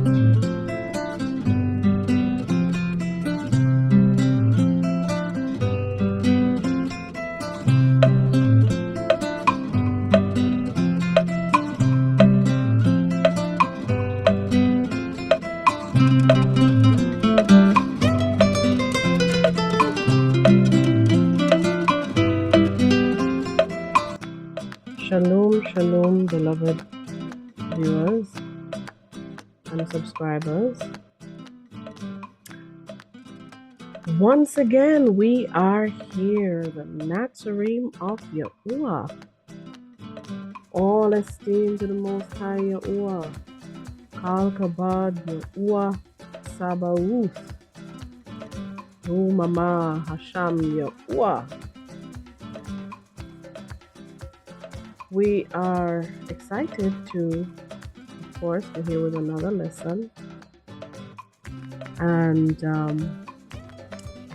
Shalom, shalom, beloved viewers and subscribers. Once again, we are here, the Nazarene of YaHUaH. All esteem to the Most High YaHUaH. Kal Kabad YaHUaH Sabaoth. Mama Hasham YaHUaH. We are excited to, of course, be here with another lesson. And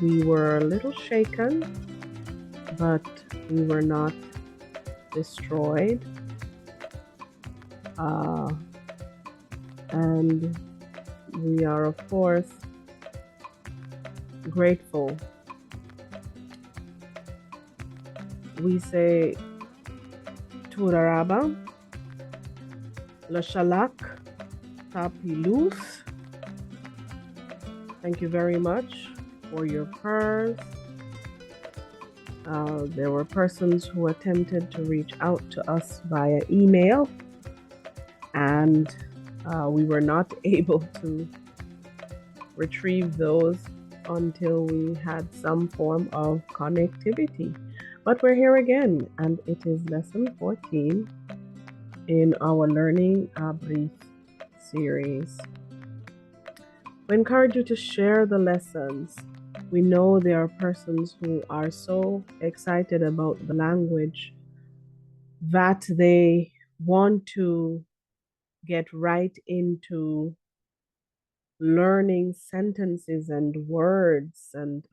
we were a little shaken, but we were not destroyed. And we are, of course, grateful. We say Thudah L'shalak Tapilus. Thank you very much for your prayers. There were persons who attempted to reach out to us via email, and we were not able to retrieve those until we had some form of connectivity. But we're here again, and it is lesson 14 in our Learning Abryth series. We encourage you to share the lessons. We know there are persons who are so excited about the language that they want to get right into learning sentences and words. And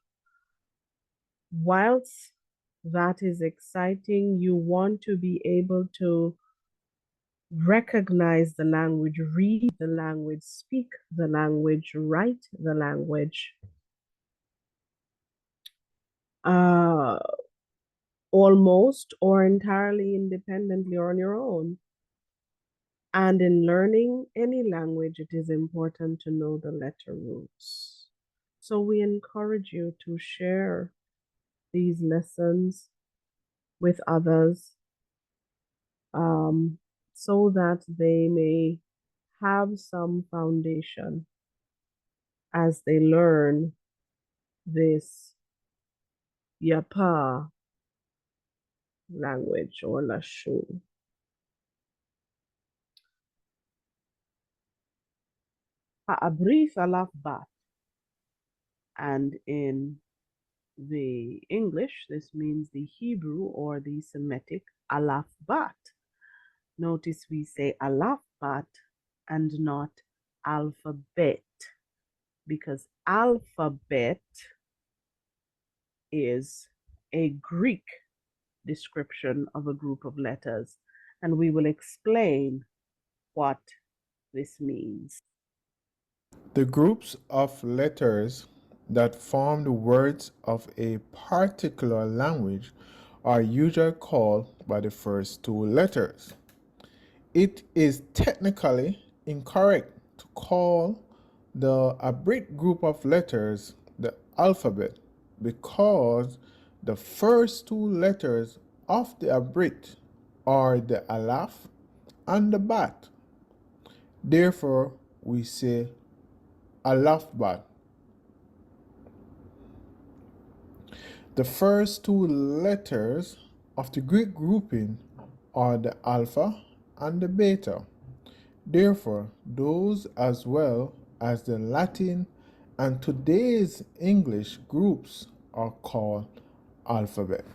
whilst that is exciting, you want to be able to recognize the language, read the language, speak the language, write the language. Almost or entirely independently or on your own. And in learning any language, it is important to know the letter roots. So we encourage you to share these lessons with others so that they may have some foundation as they learn this YaPa language or Lashu. Abryth AlaphBath. And in the English, this means the Hebrew or the Semitic AlaphBath. Notice we say AlaphBath and not alphabet, because alphabet is a Greek description of a group of letters, and we will explain what this means. The groups of letters that form the words of a particular language are usually called by the first two letters. It is technically incorrect to call the Abryth group of letters the alphabet because the first two letters of the Abryth are the Aleph and the Bat. Therefore, we say AlaphBath. The first two letters of the Greek grouping are the alpha and the beta. Therefore, those as well as the Latin and today's English groups are called alphabet.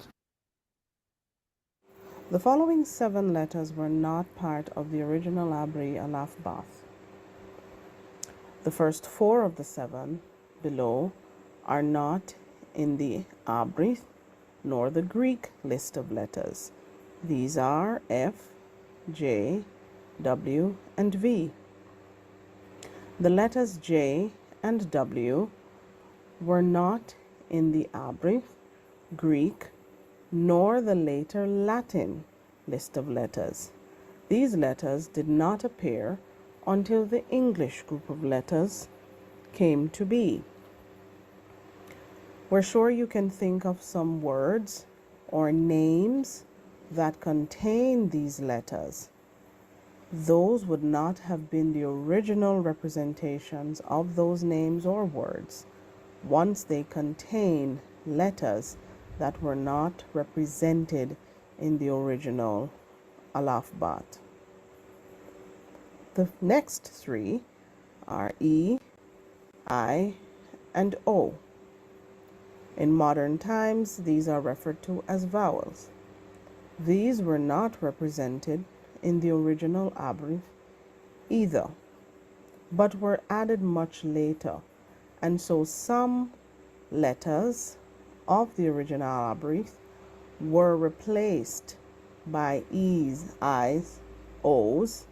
The following 7 letters were not part of the original Hebrew AlaphBath. The first 4 of the 7 below are not in the Abryth nor the Greek list of letters. These are F, J, W, and V. The letters J and W were not in the Abryth, Greek, nor the later Latin list of letters. These letters did not appear until the English group of letters came to be. We're sure you can think of some words or names that contain these letters. Those would not have been the original representations of those names or words once they contain letters that were not represented in the original AlaphBath. The next three are E, I, and O. In modern times, these are referred to as vowels. These were not represented in the original Abryth either, but were added much later, and so some letters of the original Abryth were replaced by E's, I's, O's,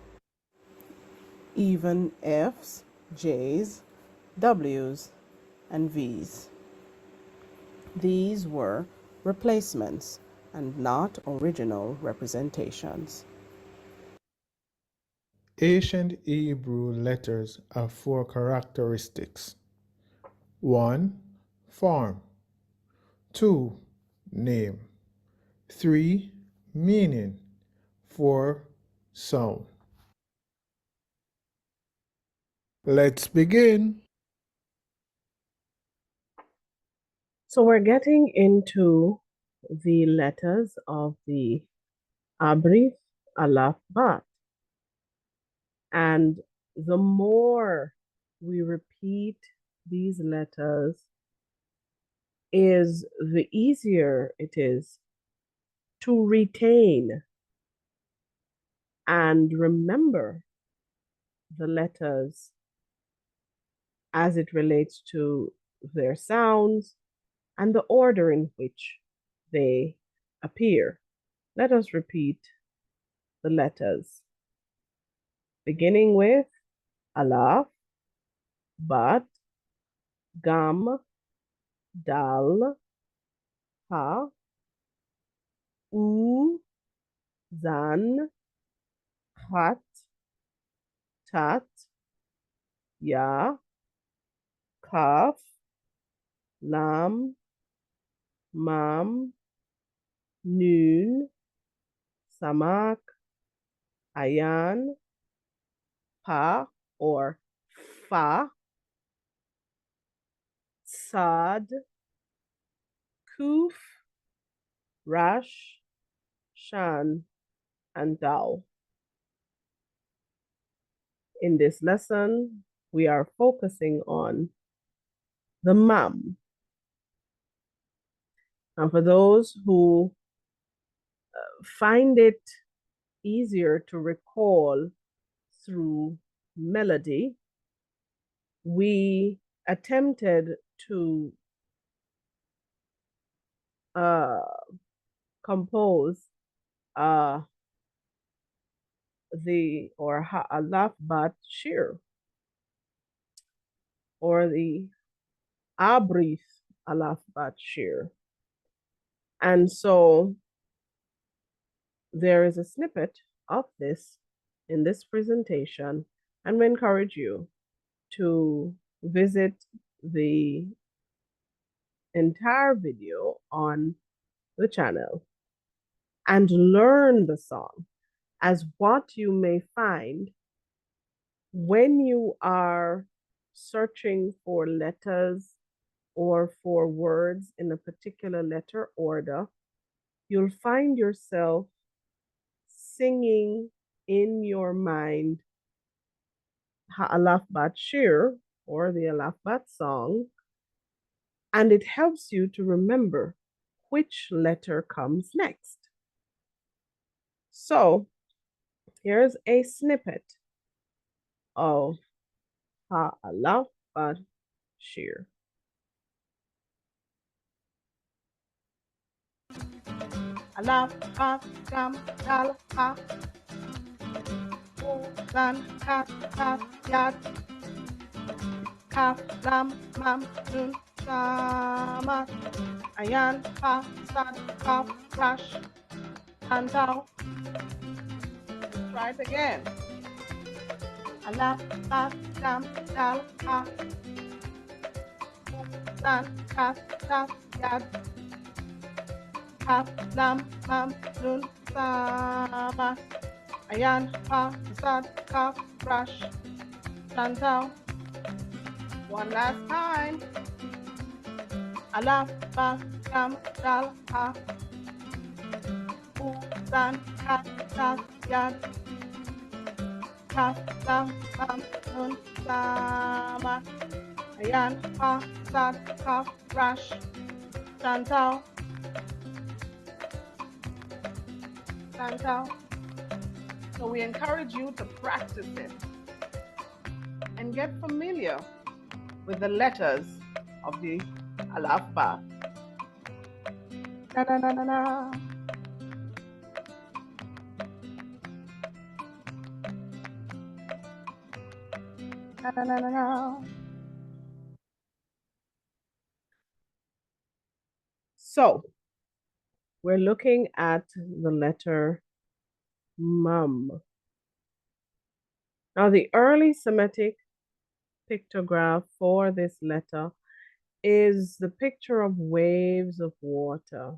even F's, J's, W's, and V's. These were replacements and not original representations. Ancient Hebrew letters have four characteristics. 1. Form. 2. Name. 3. Meaning. 4. Sound. Let's begin. So we're getting into the letters of the Abryth AlaphBath. And the more we repeat these letters, is the easier it is to retain and remember the letters as it relates to their sounds and the order in which they appear. Let us repeat the letters, beginning with Aleph, Bat, Gam, Dal, Ha, U, Zan, Chat, Tat, Ya, Kaf, Lam, Mam, Nun, Samak, Ayan, Pa or Fa, Sad, Kuf, Rash, Shan, and Dal. In this lesson, we are focusing on the Mam. And for those who find it easier to recall through melody, we attempted to compose the AlaphBath shir, or the Abryth AlaphBath shir. And so there is a snippet of this in this presentation, and we encourage you to visit the entire video on the channel and learn the song, as what you may find when you are searching for letters or for words in a particular letter order, you'll find yourself singing in your mind AlaphBath shir, or the AlaphBath song, and it helps you to remember which letter comes next. So here's a snippet of AlaphBath shir. AlaphBath Gam Dal Ha, O Zan Kat Tat Yad, Kaf, lam, mam, nun, samat. Ayan, ha, sad, kaf, rash, tantao. Let's try it again. Alaf, baf, dam, dal, ha. San, kaf, taf, yad. Kaf, lam, mam, nun, samat. Ayan, ha, sad, kaf, rash, tantao. One last time. Alaf, baf, dam, dal, ha. San, kaf, taf, yad. Kaf, lam, mam, nun, samat. Ayan, ha, sad, kaf, rash, tantao. Tantao. So we encourage you to practice it and get familiar with the letters of the AlaphBath. Na na na na na. Na na na na na. So we're looking at the letter mum. Now the early Semitic pictograph for this letter is the picture of waves of water.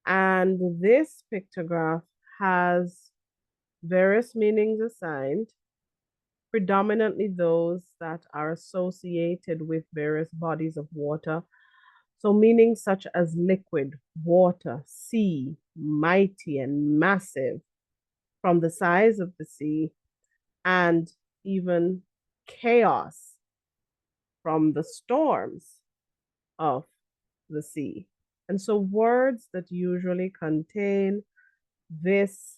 And this pictograph has various meanings assigned, predominantly those that are associated with various bodies of water. So meanings such as liquid, water, sea, mighty and massive from the size of the sea, and even chaos from the storms of the sea. And so words that usually contain this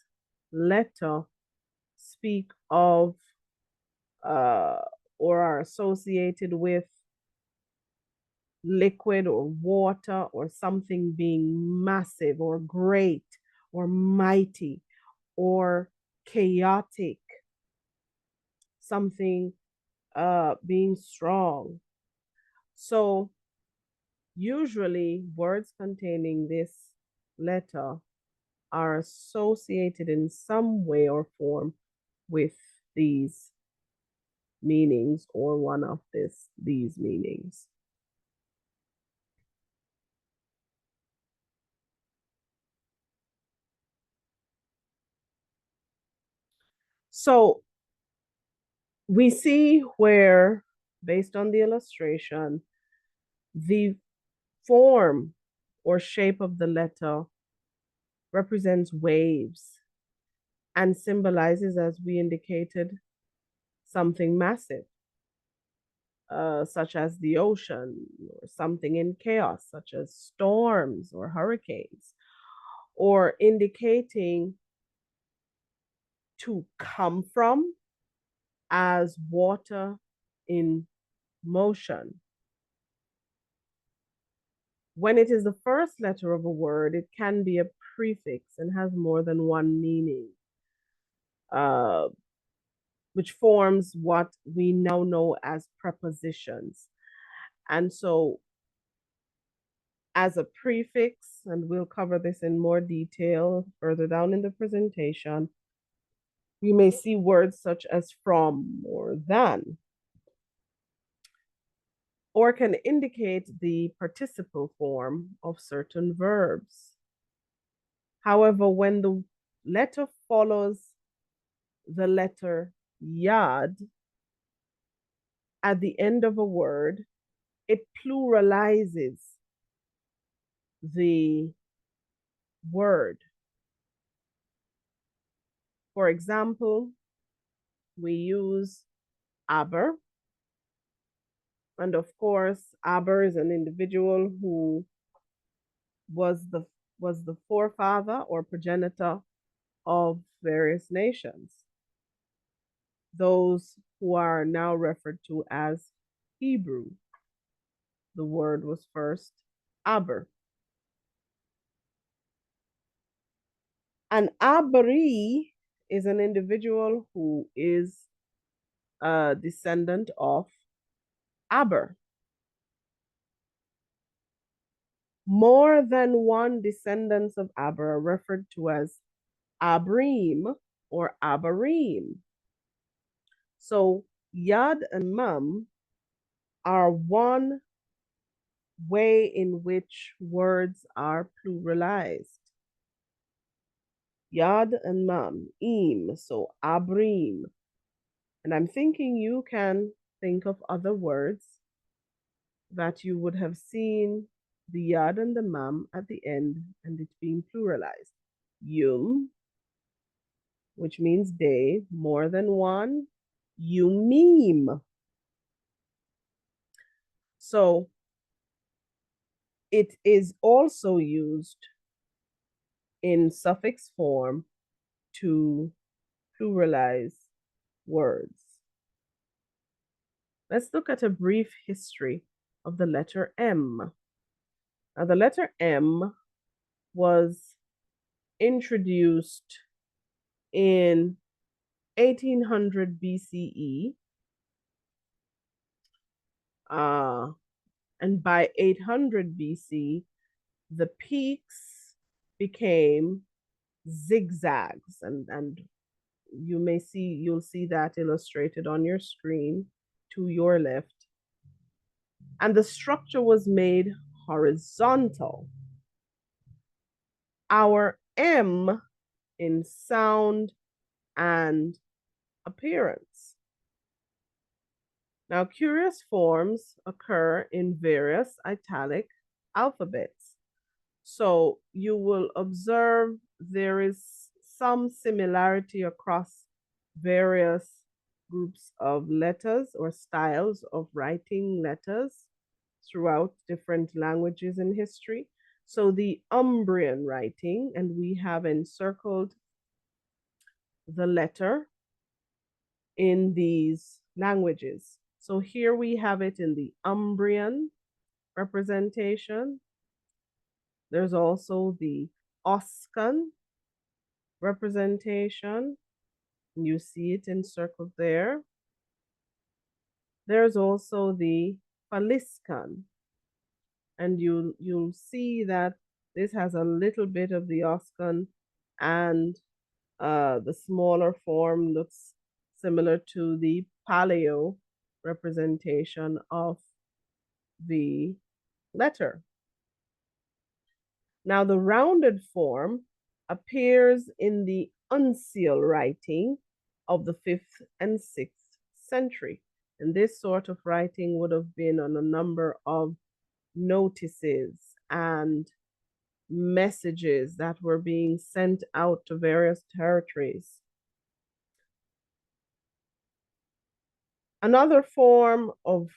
letter speak of or are associated with liquid or water or something being massive or great or mighty or chaotic, something being strong. So usually words containing this letter are associated in some way or form with these meanings or one of these meanings. So we see where, based on the illustration, the form or shape of the letter represents waves and symbolizes, as we indicated, something massive, such as the ocean, or something in chaos, such as storms or hurricanes, or indicating to come from as water in motion. When it is the first letter of a word, it can be a prefix and has more than one meaning, which forms what we now know as prepositions. And so, as a prefix, and we'll cover this in more detail further down in the presentation, we may see words such as from or than, or can indicate the participle form of certain verbs. However, when the letter follows the letter yad at the end of a word, it pluralizes the word. For example, we use aber, and of course, Aber is an individual who was the forefather or progenitor of various nations, those who are now referred to as Hebrew. The word was first Aber. An Abri is an individual who is a descendant of Aber. More than one descendants of Aber are referred to as Abrim or Abarim. So Yad and Mem are one way in which words are pluralized. Yad and Mem, Im, so Abrim. And I'm thinking you can think of other words that you would have seen the Yad and the Mem at the end and it being pluralized. Yum, which means day, more than one. Yumim. So it is also used in suffix form to pluralize words. Let's look at a brief history of the letter M. Now, the letter M was introduced in 1800 BCE, and by 800 BC, the peaks became zigzags, and you'll see that illustrated on your screen to your left. And the structure was made horizontal. Our M in sound and appearance. Now, curious forms occur in various italic alphabets. So you will observe there is some similarity across various groups of letters or styles of writing letters throughout different languages in history. So the Umbrian writing, and we have encircled the letter in these languages. So here we have it in the Umbrian representation. There's also the Oscan representation. You see it encircled there. There's also the Faliscan. And you'll see that this has a little bit of the Oscan, and the smaller form looks similar to the Paleo representation of the letter. Now, the rounded form appears in the uncial writing of the 5th and 6th century. And this sort of writing would have been on a number of notices and messages that were being sent out to various territories. Another form of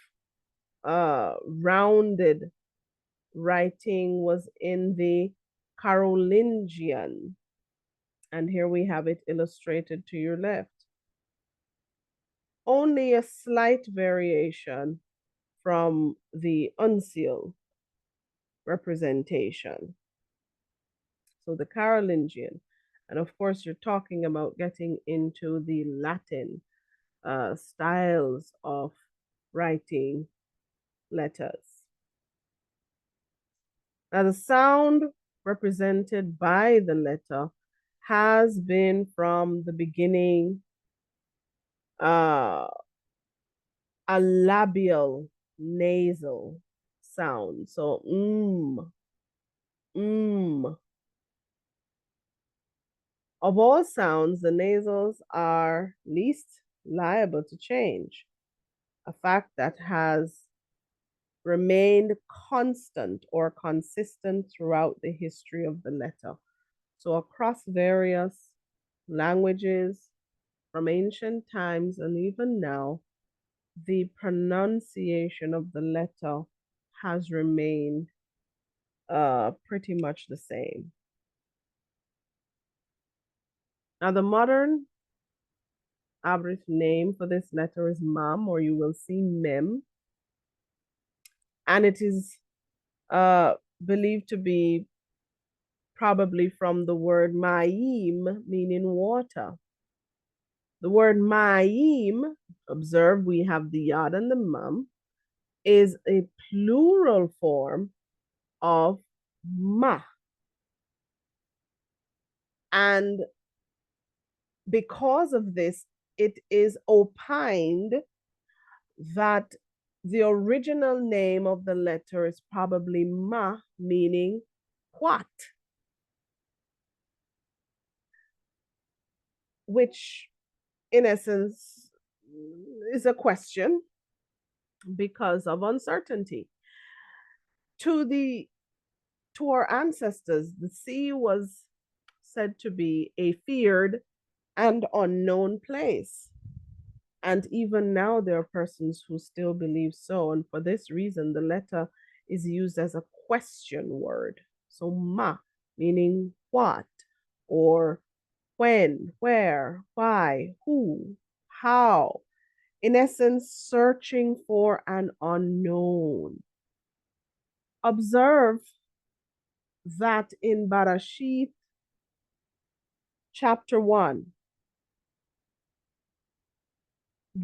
rounded writing was in the Carolingian. And here we have it illustrated to your left. Only a slight variation from the uncial representation. So the Carolingian. And of course, you're talking about getting into the Latin styles of writing letters. Now, the sound represented by the letter has been from the beginning a labial nasal sound. So, Of all sounds, the nasals are least liable to change, a fact that has remained constant or consistent throughout the history of the letter. So across various languages from ancient times and even now, the pronunciation of the letter has remained pretty much the same. Now, the modern Abryth name for this letter is Mam, or you will see Mem. And it is believed to be probably from the word Ma'im, meaning water. The word ma'im, observe we have the yod and the mum, is a plural form of ma. And because of this, it is opined that the original name of the letter is probably ma, meaning what? Which, in essence, is a question because of uncertainty. To our ancestors, the sea was said to be a feared and unknown place. And even now, there are persons who still believe so. And for this reason, the letter is used as a question word. So, ma, meaning what, or when, where, why, who, how. In essence, searching for an unknown. Observe that in Barashit chapter 1,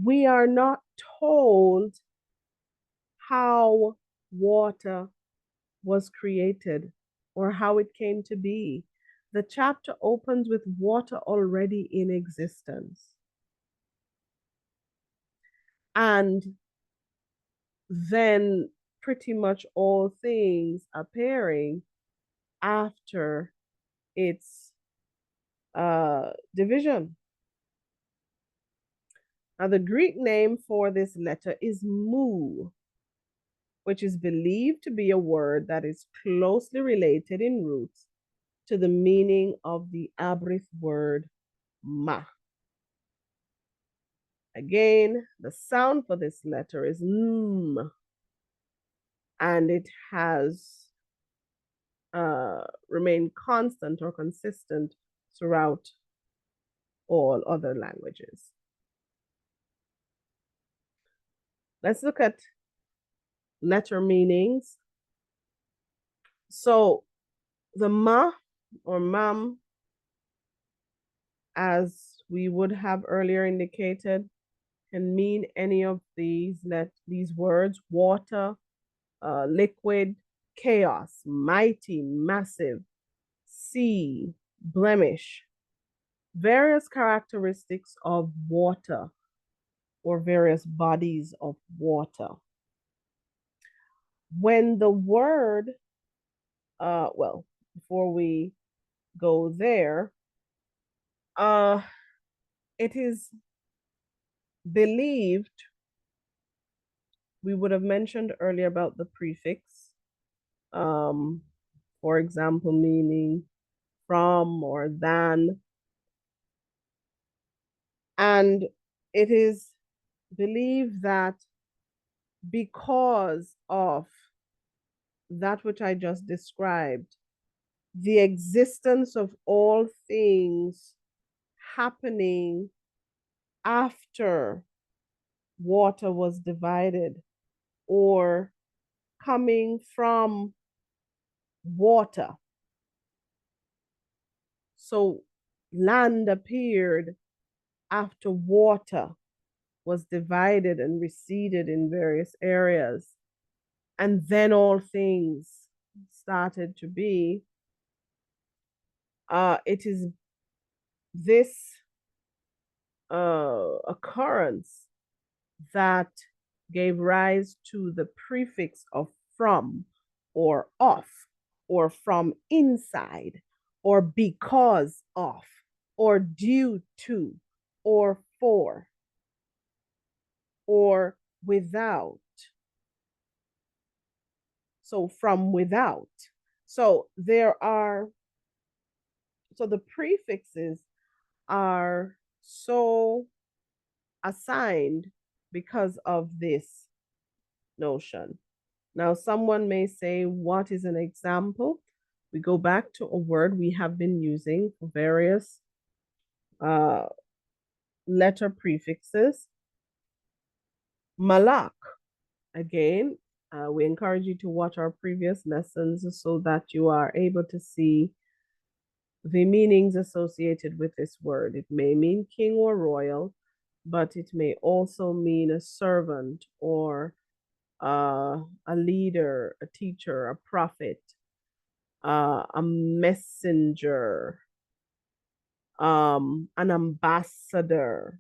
we are not told how water was created or how it came to be. The chapter opens with water already in existence. And then pretty much all things appearing after its division. Now, the Greek name for this letter is mu, which is believed to be a word that is closely related in roots to the meaning of the Abryth word ma. Again, the sound for this letter is m, and it has remained constant or consistent throughout all other languages. Let's look at letter meanings. So the ma or mam, as we would have earlier indicated, can mean any of these words: water, liquid, chaos, mighty, massive, sea, blemish. Various characteristics of water or various bodies of water. When the word, well, before we go there, it is believed, we would have mentioned earlier about the prefix, for example, meaning from or than. And it is believed that because of that which I just described, the existence of all things happening after water was divided or coming from water. So land appeared after water was divided and receded in various areas. And then all things started to be. It is this occurrence that gave rise to the prefix of from or of or from inside or because of or due to or for or without. So from without. So the prefixes are so assigned because of this notion. Now, someone may say, what is an example? We go back to a word we have been using for various letter prefixes. Malak. Again, we encourage you to watch our previous lessons so that you are able to see the meanings associated with this word. It may mean king or royal, but it may also mean a servant or a leader, a teacher, a prophet, a messenger, an ambassador.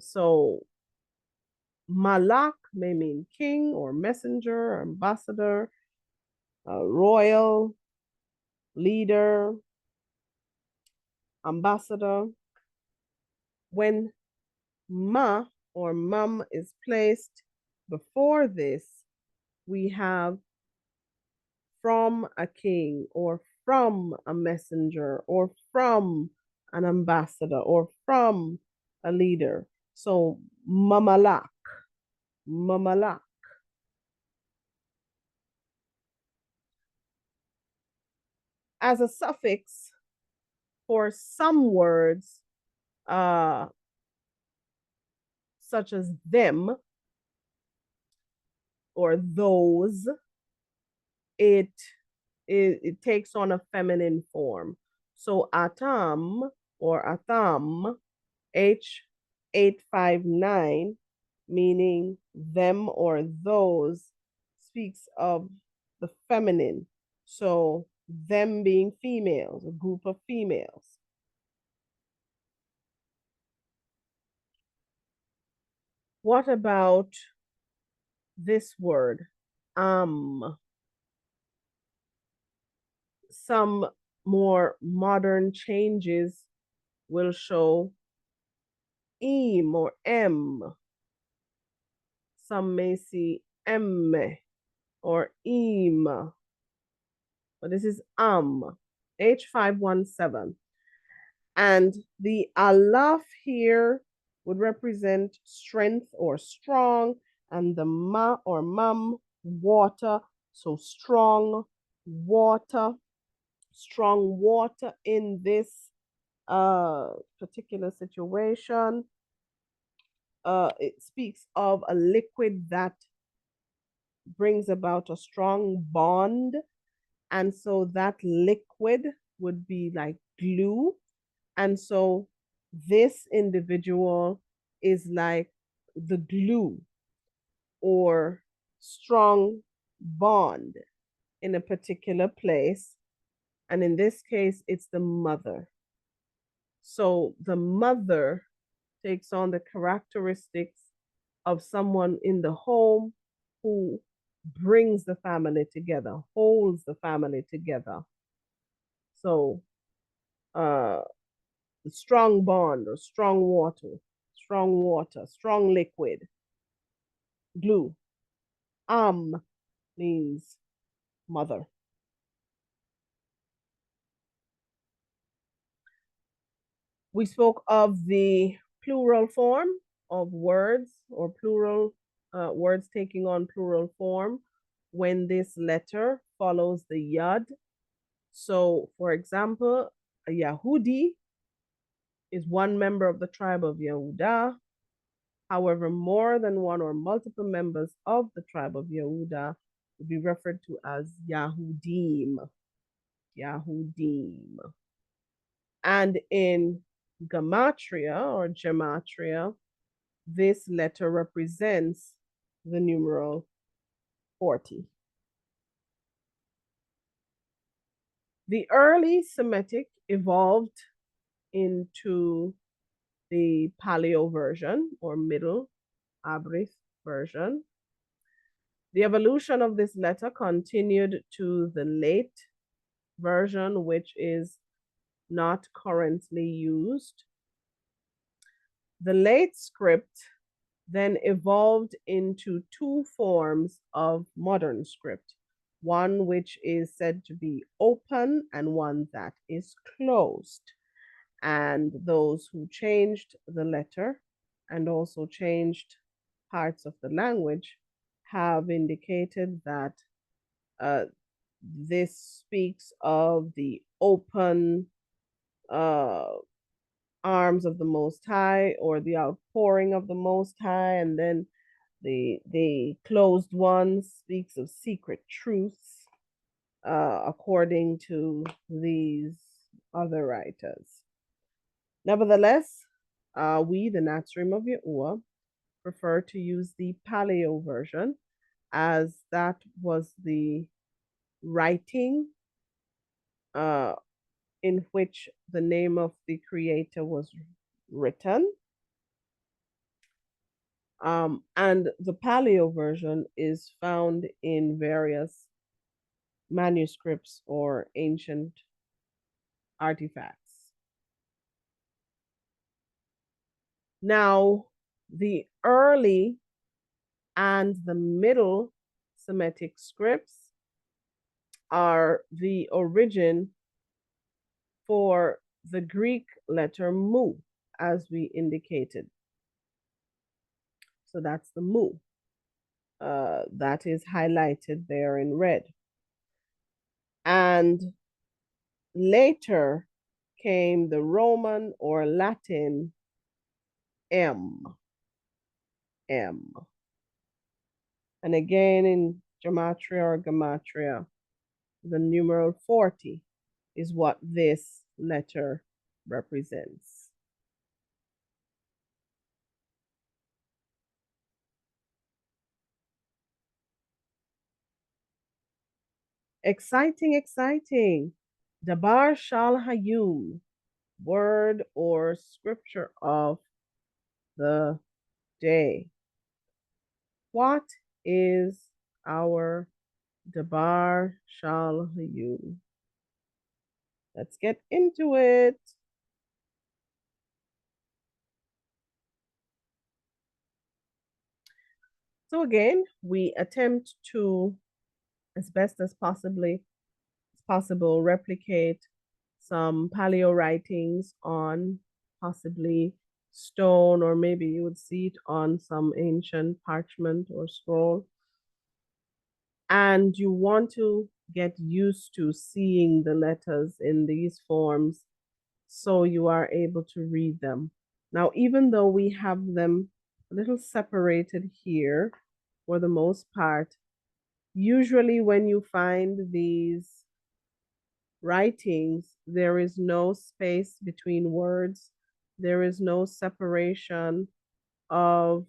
So Malak may mean king or messenger, ambassador, royal, leader, ambassador. When ma or mum is placed before this, we have from a king or from a messenger or from an ambassador or from a leader. So mamalak, mamalak. As a suffix for some words, such as them or those, it takes on a feminine form. So atam or atam, H859, meaning them or those, speaks of the feminine. So them being females, a group of females. What about this word, some more modern changes will show im or m. Some may see m or im, but this is H517. And the alaf here would represent strength or strong, and the ma or mum, water. So strong water in this particular situation. It speaks of a liquid that brings about a strong bond. And so that liquid would be like glue. And so this individual is like the glue or strong bond in a particular place. And in this case, it's the mother. So the mother takes on the characteristics of someone in the home who brings the family together, holds the family together. So strong bond or strong water, strong liquid, glue. Means mother. We spoke of the plural form of words or plural words taking on plural form when this letter follows the yod. So, for example, a Yahudi is one member of the tribe of Yehudah. However, more than one or multiple members of the tribe of Yehudah would be referred to as Yahudim. Yahudim. And in Gematria or Gematria, this letter represents the numeral 40. The early Semitic evolved into the Paleo version or middle Abryth version. The evolution of this letter continued to the late version, which is not currently used. The late script then evolved into two forms of modern script, one which is said to be open and one that is closed. And those who changed the letter and also changed parts of the language have indicated that this speaks of the open arms of the Most High or the outpouring of the Most High, and then the closed one speaks of secret truths. according to these other writers. Nevertheless, we, the Nazrim of YaHUaH, prefer to use the Paleo version, as that was the writing in which the name of the Creator was written. And the Paleo version is found in various manuscripts or ancient artifacts. Now, the early and the middle Semitic scripts are the origin for the Greek letter mu, as we indicated. So that's the mu. That is highlighted there in red. And later came the Roman or Latin M. M. And again in gematria or gematria, the numeral 40 is what this letter represents. Exciting, exciting. Dabar Shal Hayum, word or scripture of the day. What is our Dabar Shal Hayum? Let's get into it. So again, we attempt to, as best as possible, replicate some paleo writings on possibly stone, or maybe you would see it on some ancient parchment or scroll. And you want to get used to seeing the letters in these forms so you are able to read them. Now, even though we have them a little separated here for the most part, usually when you find these writings, there is no space between words. There is no separation of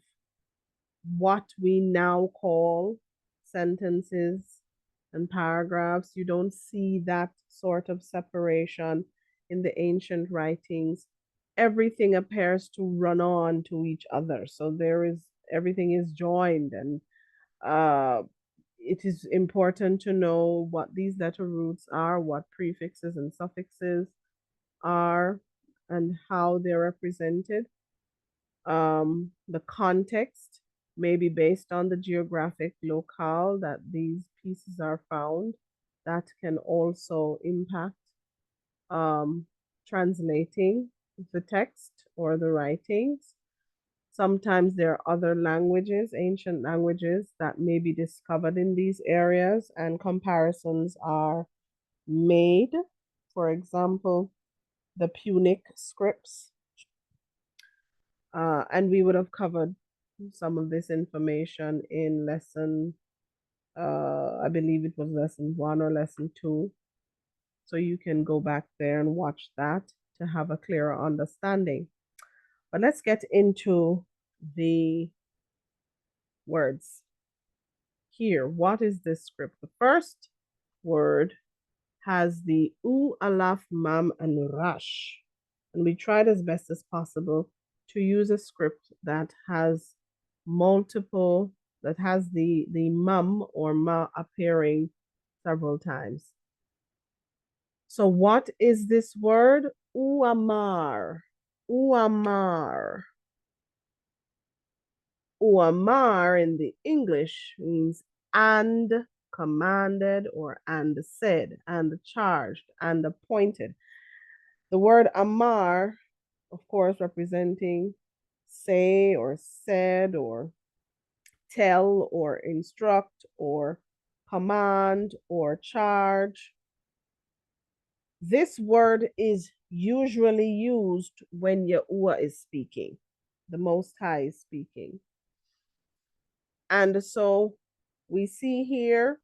what we now call sentences and paragraphs. You don't see that sort of separation in the ancient writings. Everything appears to run on to each other. So everything is joined, and it is important to know what these letter roots are, what prefixes and suffixes are, and how they're represented. The context may be based on the geographic locale that these pieces are found. That can also impact translating the text or the writings. Sometimes there are other languages, ancient languages, that may be discovered in these areas, and comparisons are made. For example, the Punic scripts. And we would have covered some of this information in lesson, I believe it was lesson 1 or lesson 2. So you can go back there and watch that to have a clearer understanding. But let's get into the words. Here, what is this script? The first word has the U, Aleph, Mam, and Rash. And we tried as best as possible to use a script that has multiple, that has the Mam or Ma appearing several times. So what is this word? Uamar. Uamar. Uamar in the English means and commanded, or and said, and charged, and appointed. The word amar, of course, representing say or said or tell or instruct or command or charge. This word is usually used when YaHUaH is speaking, the Most High is speaking. And so we see here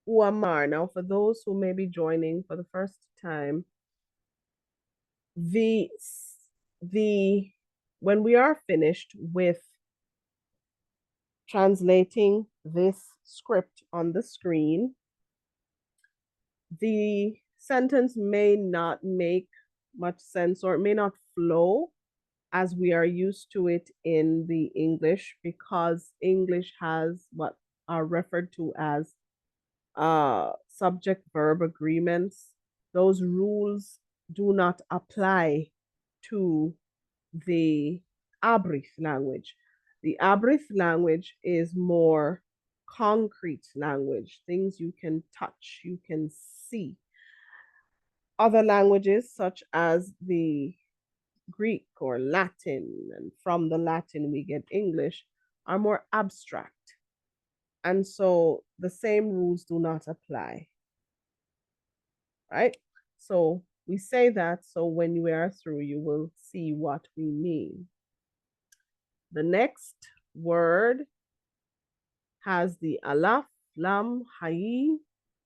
Uamar. Now, for those who may be joining for the first time, the when we are finished with translating this script on the screen, the sentence may not make much sense, or it may not flow as we are used to it in the English, because English has what are referred to as subject verb agreements. Those rules do not apply to the Abryth language. The Abryth language is more concrete language, things you can touch, you can see. Other languages, such as the Greek or Latin, and from the Latin we get English, are more abstract. And so the same rules do not apply, right? So we say that so when we are through, you will see what we mean. The next word has the Aleph, Lam, Hayi,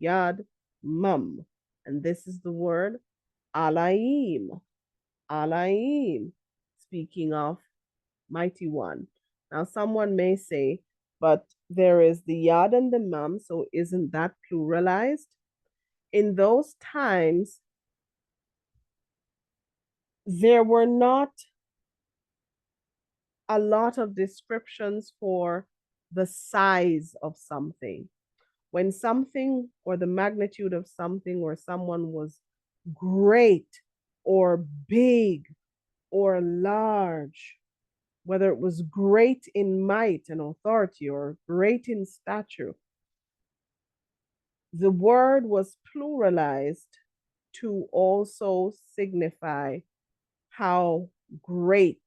Yad, Mum. And this is the word Alayim. Alayim, speaking of mighty one. Now, someone may say, but there is the Yad and the Mum, so isn't that pluralized? In those times, there were not a lot of descriptions for the size of something. When something or the magnitude of something or someone was great or big or large, whether it was great in might and authority or great in stature, the word was pluralized to also signify how great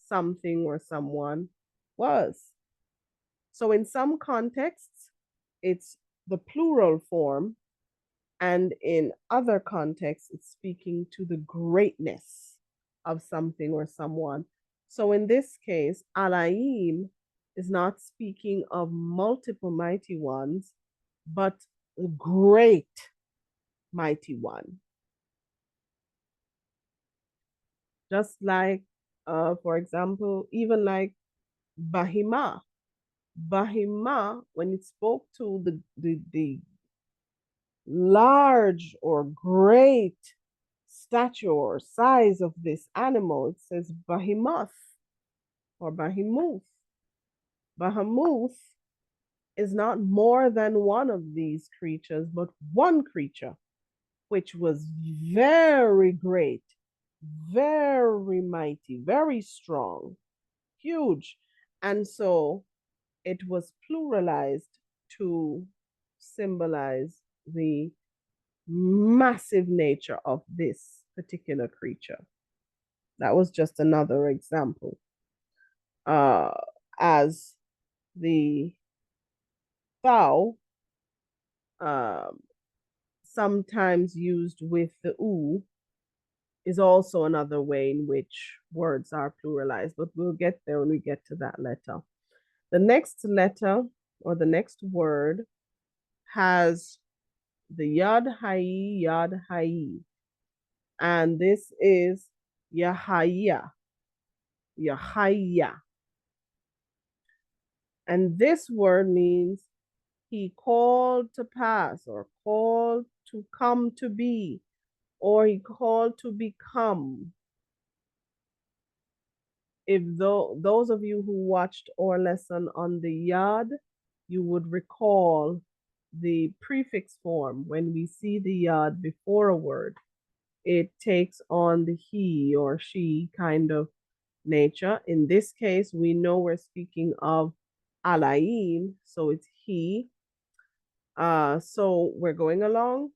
something or someone was. So in some contexts, it's the plural form, and in other contexts, it's speaking to the greatness of something or someone. So in this case, Alayim is not speaking of multiple mighty ones, but a great mighty one. Just like, for example, even like Bahima. Bahima, when it spoke to the large or great stature or size of this animal, it says Bahimuth or Bahimuth. Bahamuth is not more than one of these creatures, but one creature, which was very great, very mighty, very strong, huge. And so it was pluralized to symbolize the massive nature of this particular creature. That was just another example. As the thou, sometimes used with the u, is also another way in which words are pluralized, but we'll get there when we get to that letter. The next letter or the next word has the YaHUaH. And this is YaHUaH. YaHUaH. And this word means he called to pass, or called to come to be, or he called to become. If those of you who watched our lesson on the Yad, you would recall the prefix form. When we see the Yad before a word, it takes on the he or she kind of nature. In this case, we know we're speaking of Alayim, so it's he. So we're going along.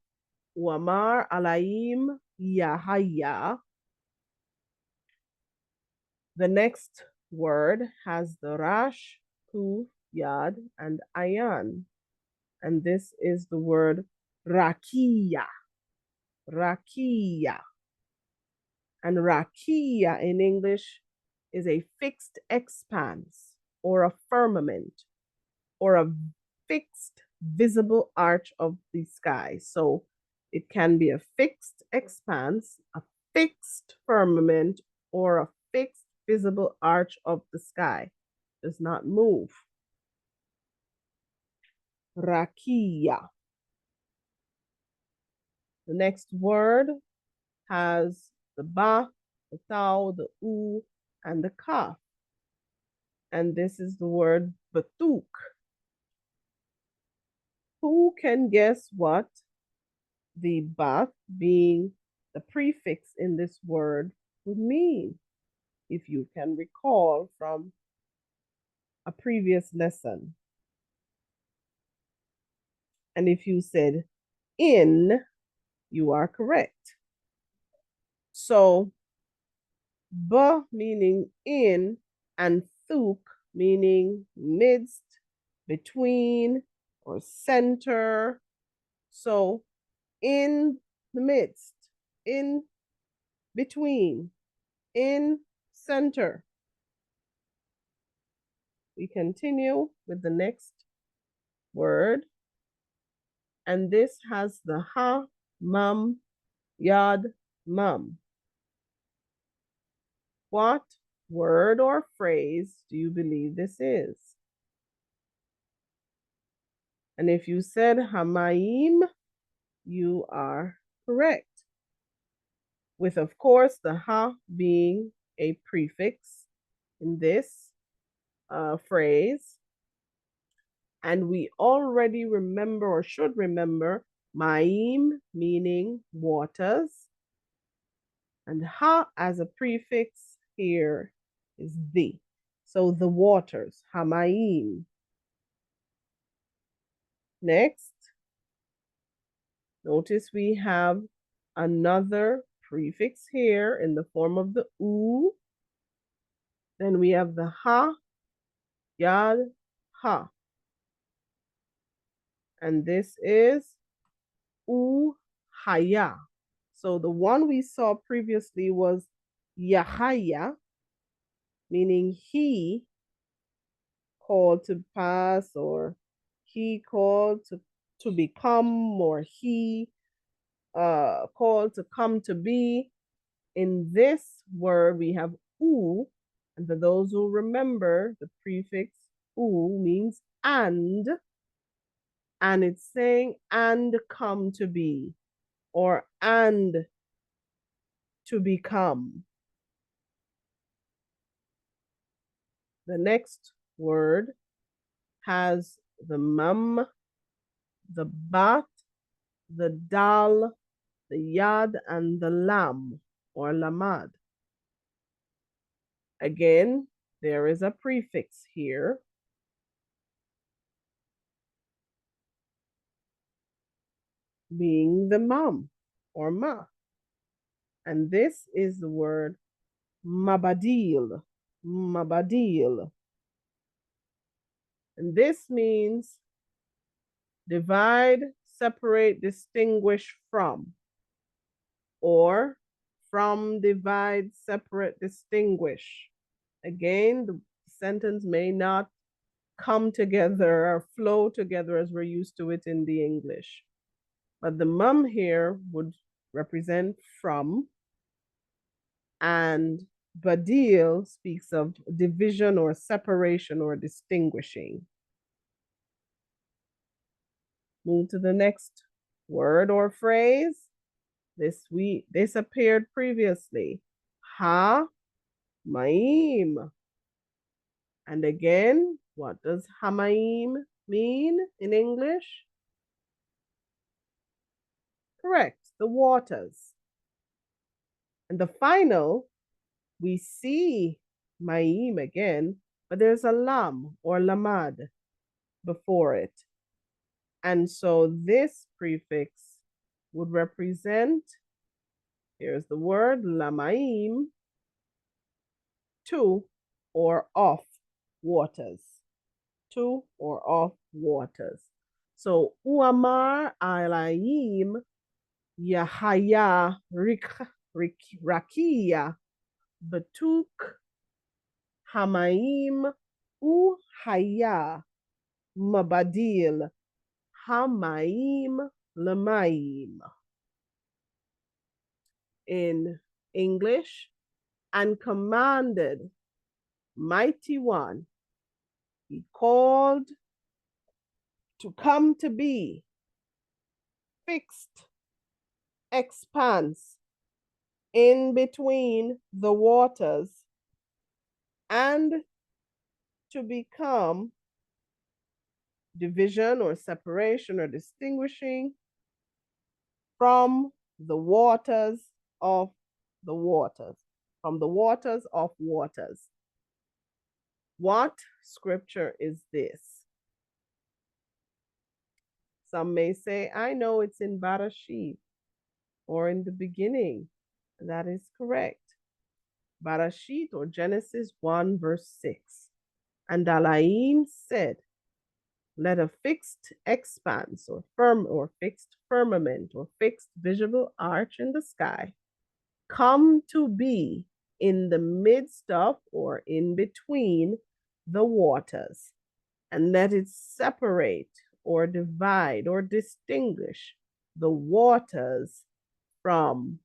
Uamar Alayim YaHUaH. The next word has the Rash, Kuf, Yad, and Ayan. And this is the word Rakiya. Rakiya. And Rakiya in English is a fixed expanse, or a firmament, or a fixed visible arch of the sky. So it can be a fixed expanse, a fixed firmament, or a fixed visible arch of the sky. Does not move. Rakia. The next word has the ba, the tau, the u, and the ka. And this is the word batuk. Who can guess what the bath, being the prefix in this word, would mean? If you can recall from a previous lesson. And if you said in, you are correct. So, ba meaning in and thuk meaning midst, between, or center. So, in the midst, in between, in center. We continue with the next word. And this has the ha, mum, yad, mum. What word or phrase do you believe this is? And if you said hamayim, you are correct. With, of course, the ha being a prefix in this phrase. And we already remember, or should remember, ma'im meaning waters. And ha as a prefix here is the. So the waters, hamayim. Next, notice we have another prefix here in the form of the u. Then we have the ha, yad, ha. And this is YaHUaH. So the one we saw previously was YaHUaH, meaning he called to pass, or he called to become, or he called to come to be. In this word, we have u, and for those who remember, the prefix u means and it's saying and come to be, or and to become. The next word has the mum, the bat, the dal, the yad, and the lam, or lamad. Again, there is a prefix here. Being the mum, or ma. And this is the word mabadil, mabadil. And this means divide, separate, distinguish from, or from, divide, separate, distinguish. Again, the sentence may not come together or flow together as we're used to it in the English. But the mum here would represent from, and badil speaks of division or separation or distinguishing. Move to the next word or phrase. This appeared previously. Ha, maim. And again, what does hamaim mean in English? Correct, the waters. And the final, we see maim again, but there's a lam or lamad before it. And so this prefix would represent, here's the word, lamaim, to or of waters. To or of waters. So, uamar alayim YaHUaH rakia batuk hamaim YaHUaH mabadil Hamaim L'mayim. In English, and commanded, mighty one, he called to come to be, fixed expanse in between the waters, and to become division or separation or distinguishing from the waters of the waters, from the waters of waters. What scripture is this? Some may say, I know it's in Bereshit or in the beginning. That is correct. Bereshit or Genesis 1 verse 6. And Elohim said, let a fixed expanse or fixed firmament or fixed visible arch in the sky come to be in the midst of or in between the waters, and let it separate or divide or distinguish the waters from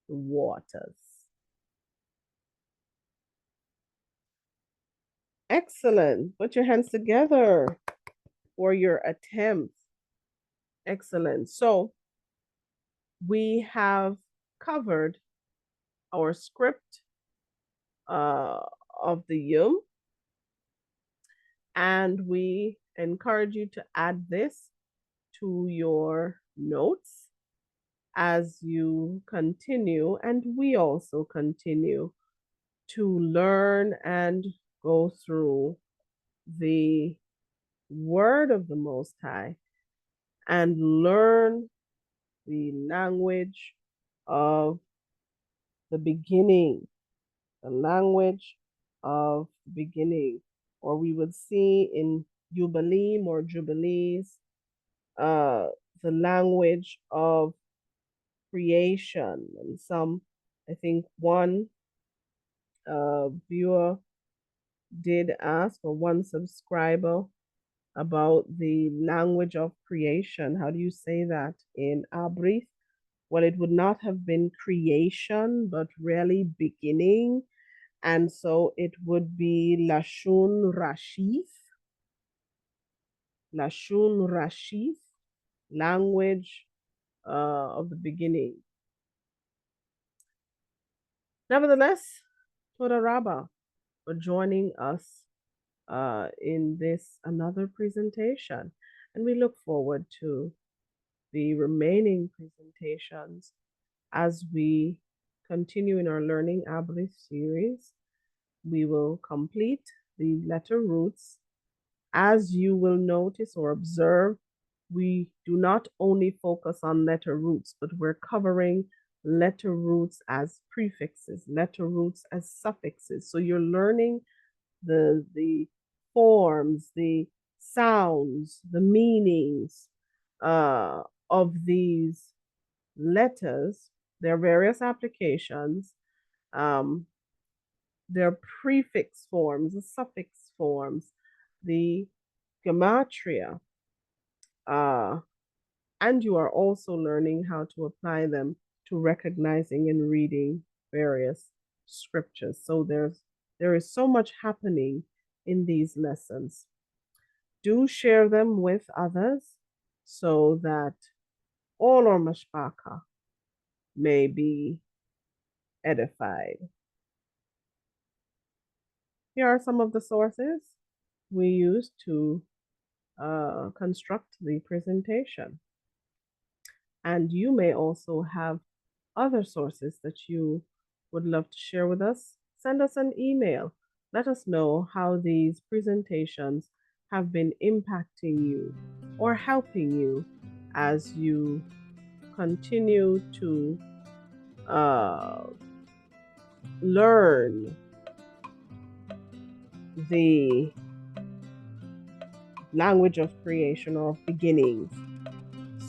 the waters. Excellent. Put your hands together for your attempt. Excellent. So we have covered our script of the YaHUaH, and we encourage you to add this to your notes as you continue, and we also continue to learn and go through the word of the Most High and learn the language of the beginning, the language of beginning, or we would see in Jubilee or Jubilees, the language of creation. And some, I think one viewer did ask, or one subscriber, about the language of creation. How do you say that in Abryth? Well, it would not have been creation, but really beginning. And so it would be Lashon Rashith, Lashon Rashith, language of the beginning. Nevertheless, Thudah Rabbah for joining us in this another presentation. And we look forward to the remaining presentations as we continue in our Learning Abryth series. We will complete the letter roots. As you will notice or observe, we do not only focus on letter roots, but we're covering letter roots as prefixes, letter roots as suffixes. So you're learning the forms, the sounds, the meanings of these letters, their various applications, their prefix forms, the suffix forms, the gematria, and you are also learning how to apply them to recognizing and reading various scriptures. So there is so much happening in these lessons. Do share them with others so that all our mashpaka may be edified. Here are some of the sources we use to construct the presentation. And you may also have other sources that you would love to share with us. Send us an email. Let us know how these presentations have been impacting you or helping you as you continue to learn the language of creation or of beginnings.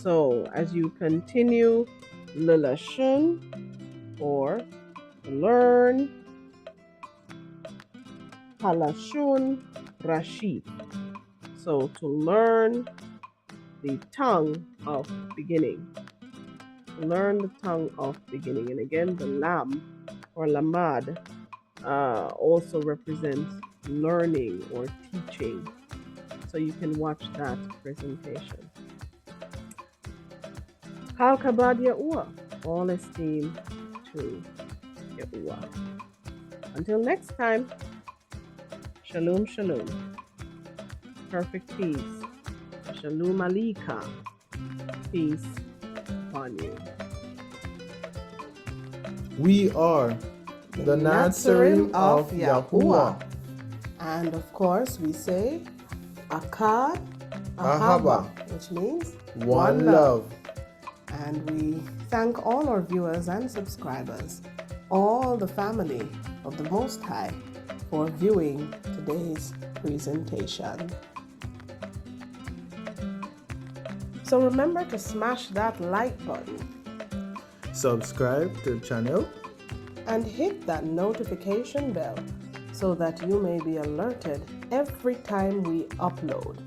So as you continue Lelashun or learn Halashun Rashid. So to learn the tongue of beginning. Learn the tongue of beginning. And again, the lam or lamad also represents learning or teaching. So you can watch that presentation. Kal kabad YaHUaH, all esteem to YaHUaH. Until next time, shalom, shalom. Perfect peace. Shalom alika. Peace upon you. We are the Nazarene of YaHUaH. And of course, we say Achad, Ahabah, which means one love. And we thank all our viewers and subscribers, all the family of the Most High, for viewing today's presentation. So remember to smash that like button Subscribe to the channel and hit that notification bell so that you may be alerted every time we upload